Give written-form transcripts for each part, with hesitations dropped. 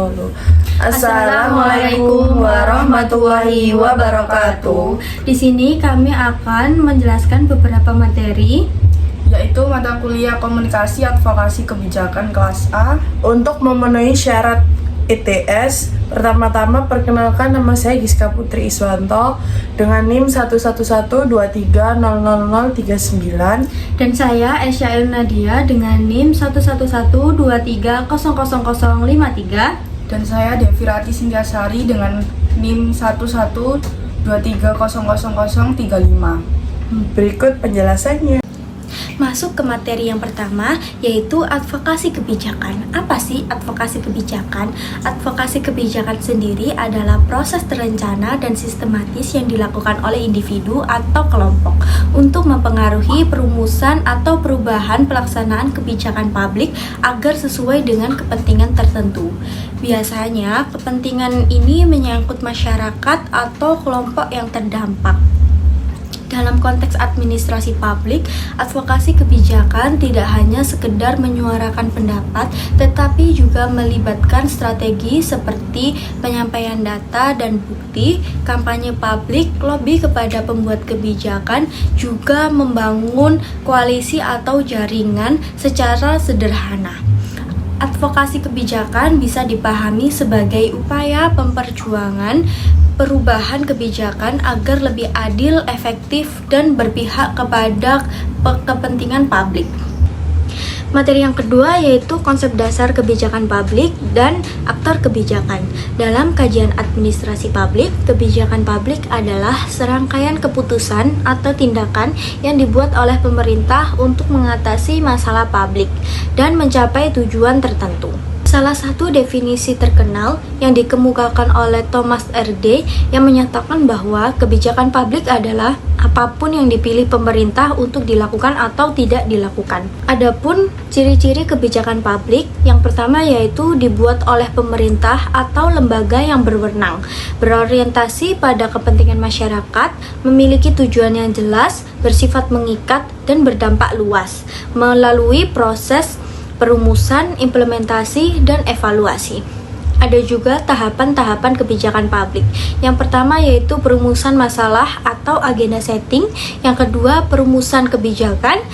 dahulu. Assalamualaikum warahmatullahi wabarakatuh. Di sini kami akan menjelaskan beberapa materi, yaitu mata kuliah komunikasi advokasi kebijakan kelas A. Untuk memenuhi syarat ITS, pertama-tama perkenalkan, nama saya Giska Putri Iswanto dengan NIM 11123000039. dan saya Esyail Nadia dengan NIM 11123000053. Dan saya Devi Rati Sintiasari dengan NIM 112300035. Berikut penjelasannya. Masuk ke materi yang pertama, yaitu advokasi kebijakan. Apa sih advokasi kebijakan? Advokasi kebijakan sendiri adalah proses terencana dan sistematis yang dilakukan oleh individu atau kelompok untuk mempengaruhi perumusan atau perubahan pelaksanaan kebijakan publik agar sesuai dengan kepentingan tertentu. Biasanya, kepentingan ini menyangkut masyarakat atau kelompok yang terdampak. Dalam konteks administrasi publik, advokasi kebijakan tidak hanya sekedar menyuarakan pendapat, tetapi juga melibatkan strategi seperti penyampaian data dan bukti, kampanye publik, lobby kepada pembuat kebijakan, juga membangun koalisi atau jaringan secara sederhana. Advokasi kebijakan bisa dipahami sebagai upaya pemperjuangan perubahan kebijakan agar lebih adil, efektif, dan berpihak kepada kepentingan publik. Materi yang kedua yaitu konsep dasar kebijakan publik dan aktor kebijakan. Dalam kajian administrasi publik, kebijakan publik adalah serangkaian keputusan atau tindakan yang dibuat oleh pemerintah untuk mengatasi masalah publik dan mencapai tujuan tertentu. Salah satu definisi terkenal yang dikemukakan oleh Thomas R.D. yang menyatakan bahwa kebijakan publik adalah apapun yang dipilih pemerintah untuk dilakukan atau tidak dilakukan. Adapun ciri-ciri kebijakan publik, yang pertama yaitu dibuat oleh pemerintah atau lembaga yang berwenang, berorientasi pada kepentingan masyarakat, memiliki tujuan yang jelas, bersifat mengikat, dan berdampak luas, melalui proses perumusan, implementasi, dan evaluasi. Ada juga tahapan-tahapan kebijakan publik. Yang pertama yaitu perumusan masalah atau agenda setting, yang kedua perumusan kebijakan,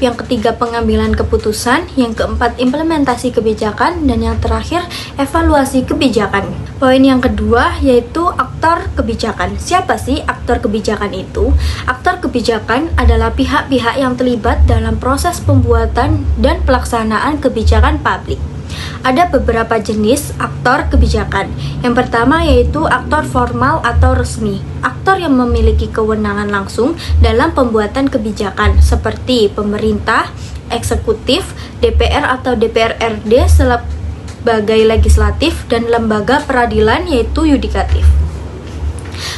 yang ketiga pengambilan keputusan, yang keempat implementasi kebijakan, dan yang terakhir evaluasi kebijakan. Poin yang kedua yaitu aktor kebijakan. Siapa sih aktor kebijakan itu? Aktor kebijakan adalah pihak-pihak yang terlibat dalam proses pembuatan dan pelaksanaan kebijakan publik. Ada beberapa jenis aktor kebijakan. Yang pertama yaitu aktor formal atau resmi. Aktor yang memiliki kewenangan langsung dalam pembuatan kebijakan seperti pemerintah, eksekutif, DPR atau DPR RD sebagai legislatif, dan lembaga peradilan yaitu yudikatif.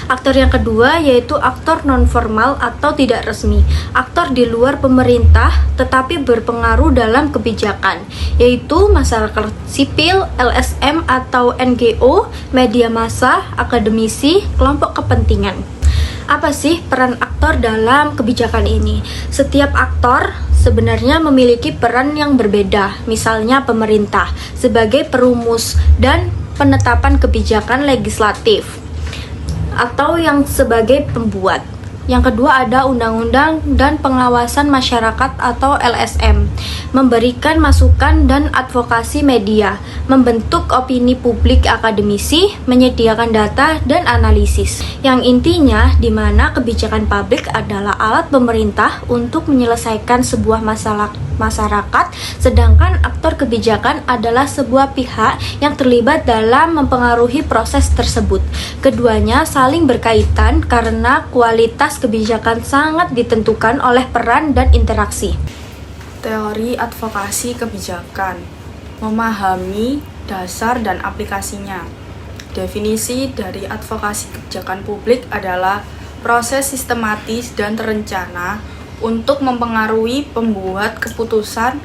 Aktor yang kedua yaitu aktor non-formal atau tidak resmi. Aktor di luar pemerintah tetapi berpengaruh dalam kebijakan, yaitu masyarakat sipil, LSM atau NGO, media massa, akademisi, kelompok kepentingan. Apa sih peran aktor dalam kebijakan ini? Setiap aktor sebenarnya memiliki peran yang berbeda. Misalnya pemerintah sebagai perumus dan penetapan kebijakan legislatif, atau yang sebagai pembuat. Yang kedua ada undang-undang dan pengawasan masyarakat atau LSM, memberikan masukan dan advokasi media, membentuk opini publik akademisi, menyediakan data dan analisis. Yang intinya di mana kebijakan publik adalah alat pemerintah untuk menyelesaikan sebuah masalah masyarakat, sedangkan aktor kebijakan adalah sebuah pihak yang terlibat dalam mempengaruhi proses tersebut. Keduanya saling berkaitan karena kualitas kebijakan sangat ditentukan oleh peran dan interaksi. Teori advokasi kebijakan, memahami dasar dan aplikasinya. Definisi dari advokasi kebijakan publik adalah proses sistematis dan terencana untuk mempengaruhi pembuat keputusan,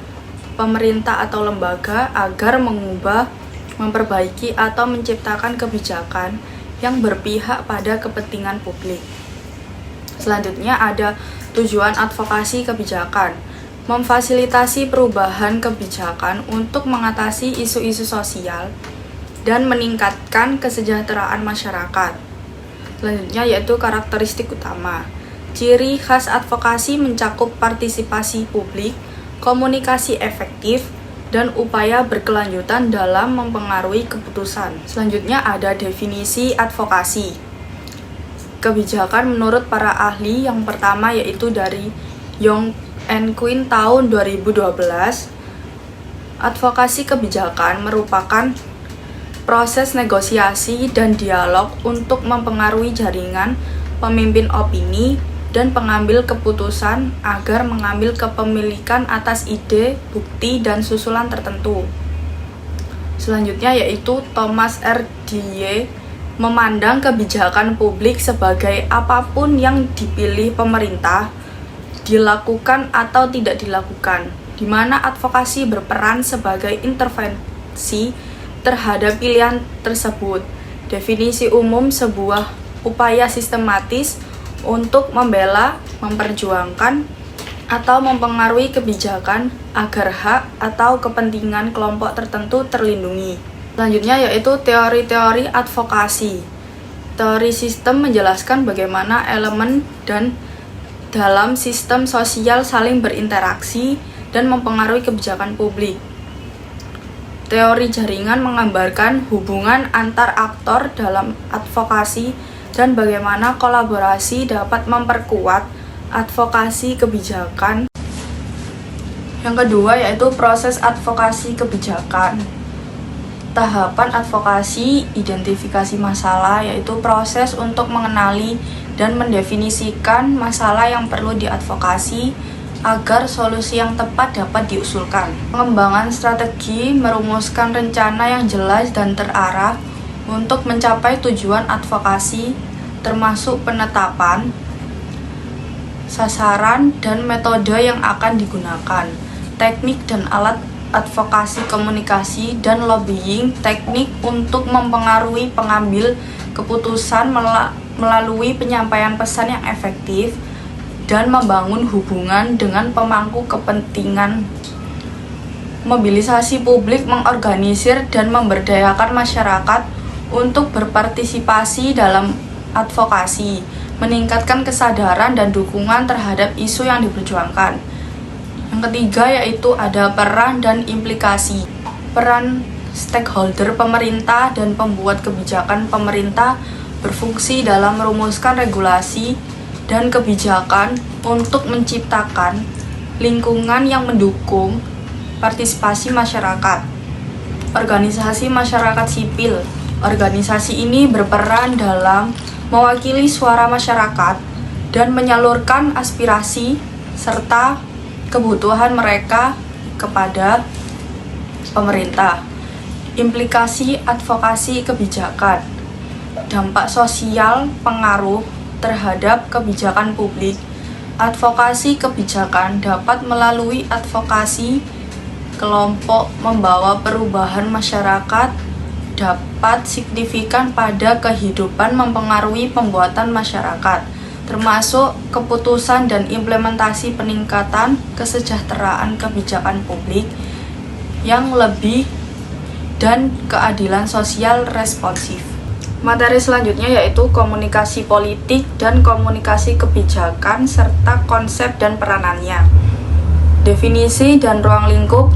pemerintah atau lembaga agar mengubah, memperbaiki atau menciptakan kebijakan yang berpihak pada kepentingan publik. Selanjutnya ada tujuan advokasi kebijakan, memfasilitasi perubahan kebijakan untuk mengatasi isu-isu sosial, dan meningkatkan kesejahteraan masyarakat. Selanjutnya yaitu karakteristik utama. Ciri khas advokasi mencakup partisipasi publik, komunikasi efektif, dan upaya berkelanjutan dalam mempengaruhi keputusan. Selanjutnya ada definisi advokasi. Kebijakan menurut para ahli yang pertama yaitu dari Young and Quinn tahun 2012. Advokasi kebijakan merupakan proses negosiasi dan dialog untuk mempengaruhi jaringan pemimpin opini dan pengambil keputusan agar mengambil kepemilikan atas ide, bukti, dan susulan tertentu. Selanjutnya yaitu Thomas R. Dye memandang kebijakan publik sebagai apapun yang dipilih pemerintah, dilakukan atau tidak dilakukan, di mana advokasi berperan sebagai intervensi terhadap pilihan tersebut. Definisi umum sebuah upaya sistematis untuk membela, memperjuangkan, atau mempengaruhi kebijakan agar hak atau kepentingan kelompok tertentu terlindungi. Selanjutnya yaitu teori-teori advokasi. Teori sistem menjelaskan bagaimana elemen dan dalam sistem sosial saling berinteraksi dan mempengaruhi kebijakan publik. Teori jaringan menggambarkan hubungan antar aktor dalam advokasi dan bagaimana kolaborasi dapat memperkuat advokasi kebijakan. Yang kedua yaitu proses advokasi kebijakan. Tahapan advokasi identifikasi masalah yaitu proses untuk mengenali dan mendefinisikan masalah yang perlu diadvokasi agar solusi yang tepat dapat diusulkan. Pengembangan strategi merumuskan rencana yang jelas dan terarah untuk mencapai tujuan advokasi, termasuk penetapan, sasaran, dan metode yang akan digunakan, teknik dan alat advokasi komunikasi dan lobbying, teknik untuk mempengaruhi pengambil keputusan melalui penyampaian pesan yang efektif, dan membangun hubungan dengan pemangku kepentingan. Mobilisasi publik mengorganisir dan memberdayakan masyarakat untuk berpartisipasi dalam advokasi, meningkatkan kesadaran dan dukungan terhadap isu yang diperjuangkan. Yang ketiga yaitu ada peran dan implikasi. Peran stakeholder pemerintah dan pembuat kebijakan pemerintah berfungsi dalam merumuskan regulasi dan kebijakan untuk menciptakan lingkungan yang mendukung partisipasi masyarakat. Organisasi masyarakat sipil. Organisasi ini berperan dalam mewakili suara masyarakat dan menyalurkan aspirasi serta kebutuhan mereka kepada pemerintah. Implikasi advokasi kebijakan. Dampak sosial pengaruh terhadap kebijakan publik. Advokasi kebijakan dapat melalui advokasi kelompok membawa perubahan masyarakat dapat signifikan pada kehidupan mempengaruhi pembuatan masyarakat, termasuk keputusan dan implementasi peningkatan kesejahteraan kebijakan publik yang lebih dan keadilan sosial responsif. Materi selanjutnya yaitu komunikasi politik dan komunikasi kebijakan serta konsep dan peranannya. Definisi dan ruang lingkup.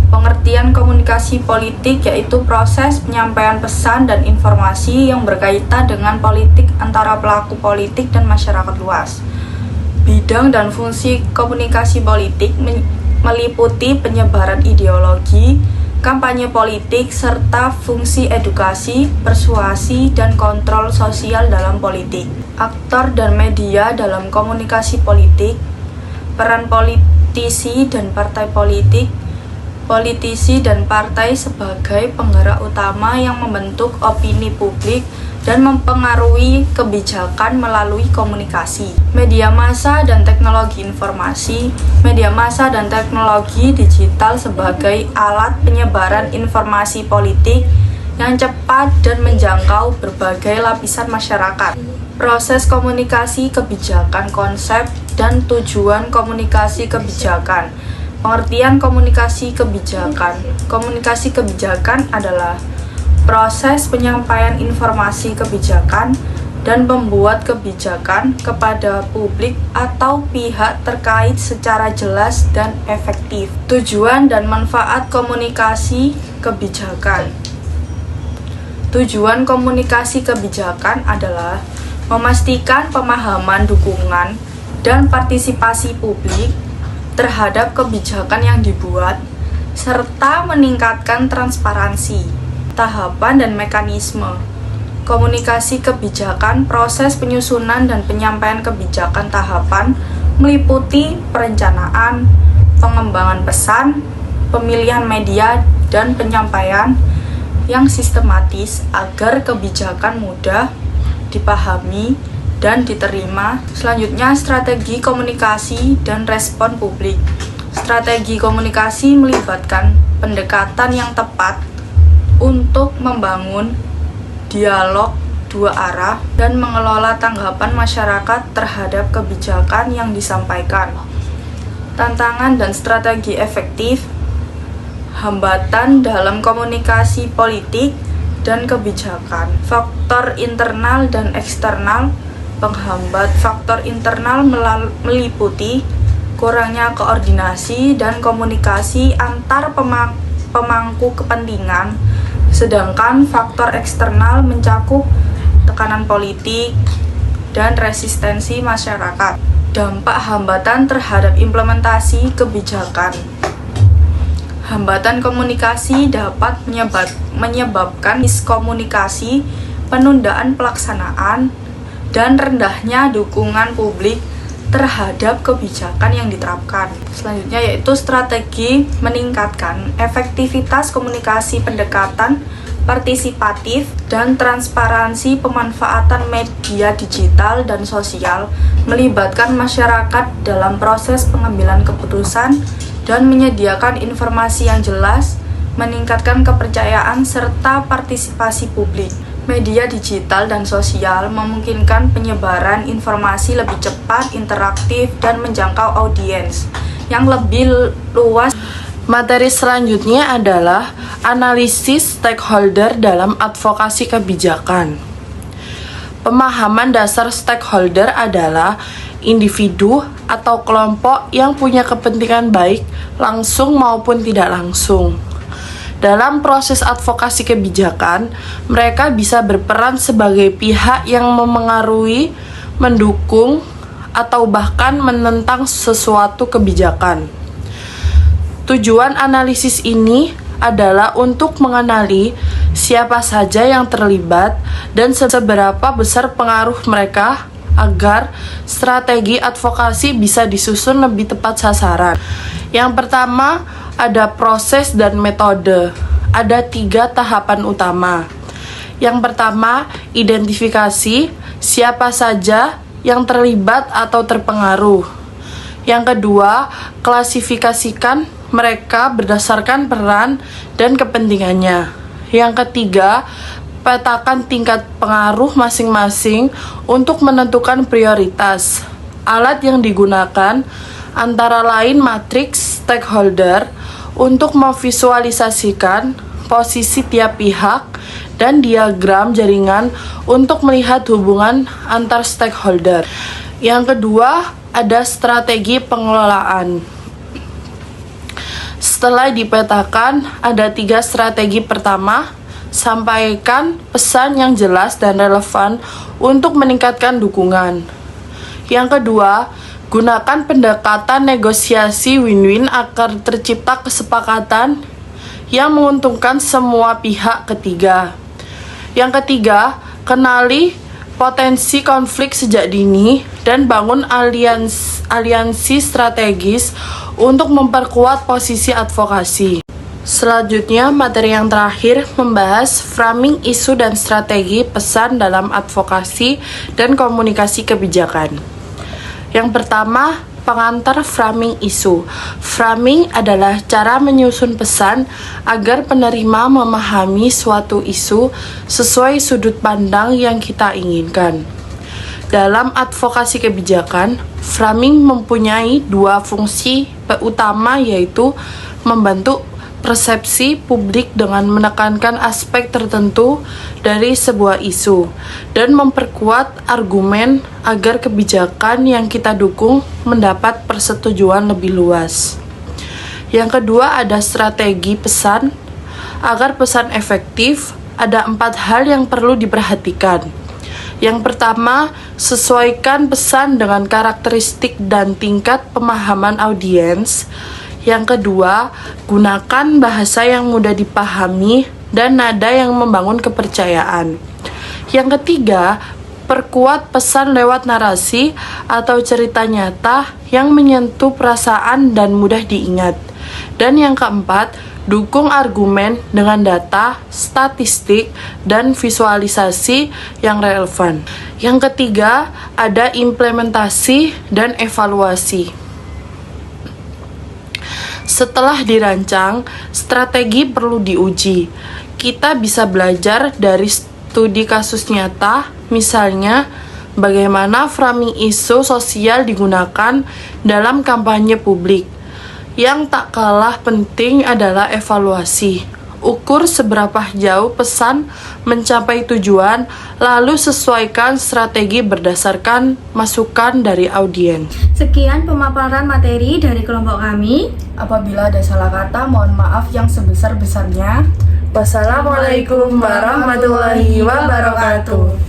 Pengertian komunikasi politik yaitu proses penyampaian pesan dan informasi yang berkaitan dengan politik antara pelaku politik dan masyarakat luas. Bidang dan fungsi komunikasi politik meliputi penyebaran ideologi, kampanye politik, serta fungsi edukasi, persuasi, dan kontrol sosial dalam politik. Aktor dan media dalam komunikasi politik. Peran politisi dan partai politik. Politisi dan partai sebagai penggerak utama yang membentuk opini publik dan mempengaruhi kebijakan melalui komunikasi. Media massa dan teknologi informasi. Media massa dan teknologi digital sebagai alat penyebaran informasi politik yang cepat dan menjangkau berbagai lapisan masyarakat. Proses komunikasi kebijakan, konsep dan tujuan komunikasi kebijakan. Pengertian komunikasi kebijakan. Komunikasi kebijakan adalah proses penyampaian informasi kebijakan dan membuat kebijakan kepada publik atau pihak terkait secara jelas dan efektif. Tujuan dan manfaat komunikasi kebijakan. Tujuan komunikasi kebijakan adalah memastikan pemahaman, dukungan, dan partisipasi publik terhadap kebijakan yang dibuat, serta meningkatkan transparansi, tahapan dan mekanisme komunikasi kebijakan. Proses penyusunan dan penyampaian kebijakan tahapan meliputi perencanaan, pengembangan pesan, pemilihan media, dan penyampaian yang sistematis agar kebijakan mudah dipahami dan diterima. Selanjutnya, strategi komunikasi dan respon publik. Strategi komunikasi melibatkan pendekatan yang tepat untuk membangun dialog dua arah dan mengelola tanggapan masyarakat terhadap kebijakan yang disampaikan. Tantangan dan strategi efektif. Hambatan dalam komunikasi politik dan kebijakan. Faktor internal dan eksternal penghambat. Faktor internal meliputi kurangnya koordinasi dan komunikasi antar pemangku kepentingan, sedangkan faktor eksternal mencakup tekanan politik dan resistensi masyarakat. Dampak hambatan terhadap implementasi kebijakan. Hambatan komunikasi dapat menyebabkan miskomunikasi, penundaan pelaksanaan, dan rendahnya dukungan publik terhadap kebijakan yang diterapkan. Selanjutnya yaitu strategi meningkatkan efektivitas komunikasi, pendekatan partisipatif dan transparansi. Pemanfaatan media digital dan sosial melibatkan masyarakat dalam proses pengambilan keputusan dan menyediakan informasi yang jelas, meningkatkan kepercayaan serta partisipasi publik. Media digital dan sosial memungkinkan penyebaran informasi lebih cepat, interaktif, dan menjangkau audiens yang lebih luas. Materi selanjutnya adalah analisis stakeholder dalam advokasi kebijakan. Pemahaman dasar stakeholder adalah individu atau kelompok yang punya kepentingan baik langsung maupun tidak langsung. Dalam proses advokasi kebijakan, mereka bisa berperan sebagai pihak yang memengaruhi, mendukung, atau bahkan menentang sesuatu kebijakan. Tujuan analisis ini adalah untuk mengenali siapa saja yang terlibat dan seberapa besar pengaruh mereka agar strategi advokasi bisa disusun lebih tepat sasaran. Yang pertama, ada proses dan metode. Ada 3 tahapan utama. Yang pertama, identifikasi siapa saja yang terlibat atau terpengaruh. Yang kedua, klasifikasikan mereka berdasarkan peran dan kepentingannya. Yang ketiga, petakan tingkat pengaruh masing-masing untuk menentukan prioritas. Alat yang digunakan antara lain matriks stakeholder untuk memvisualisasikan posisi tiap pihak dan diagram jaringan untuk melihat hubungan antar stakeholder. Yang kedua, ada strategi pengelolaan. Setelah dipetakan, ada 3 strategi. Pertama, sampaikan pesan yang jelas dan relevan untuk meningkatkan dukungan. Yang kedua, gunakan pendekatan negosiasi win-win agar tercipta kesepakatan yang menguntungkan semua pihak ketiga. Yang ketiga, kenali potensi konflik sejak dini dan bangun aliansi strategis untuk memperkuat posisi advokasi. Selanjutnya, materi yang terakhir membahas framing isu dan strategi pesan dalam advokasi dan komunikasi kebijakan. Yang pertama, pengantar framing isu. Framing adalah cara menyusun pesan agar penerima memahami suatu isu sesuai sudut pandang yang kita inginkan. Dalam advokasi kebijakan, framing mempunyai 2 fungsi utama, yaitu membantu persepsi publik dengan menekankan aspek tertentu dari sebuah isu dan memperkuat argumen agar kebijakan yang kita dukung mendapat persetujuan lebih luas. Yang kedua ada strategi pesan. Agar pesan efektif, ada 4 hal yang perlu diperhatikan. Yang pertama, sesuaikan pesan dengan karakteristik dan tingkat pemahaman audiens. Yang kedua, gunakan bahasa yang mudah dipahami dan nada yang membangun kepercayaan. Yang ketiga, perkuat pesan lewat narasi atau cerita nyata yang menyentuh perasaan dan mudah diingat. Dan yang keempat, dukung argumen dengan data, statistik, dan visualisasi yang relevan. Yang ketiga, ada implementasi dan evaluasi. Setelah dirancang, strategi perlu diuji. Kita bisa belajar dari studi kasus nyata, misalnya bagaimana framing isu sosial digunakan dalam kampanye publik. Yang tak kalah penting adalah evaluasi. Ukur seberapa jauh pesan mencapai tujuan, lalu sesuaikan strategi berdasarkan masukan dari audiens. Sekian pemaparan materi dari kelompok kami. Apabila ada salah kata, mohon maaf yang sebesar-besarnya. Wassalamualaikum warahmatullahi wabarakatuh.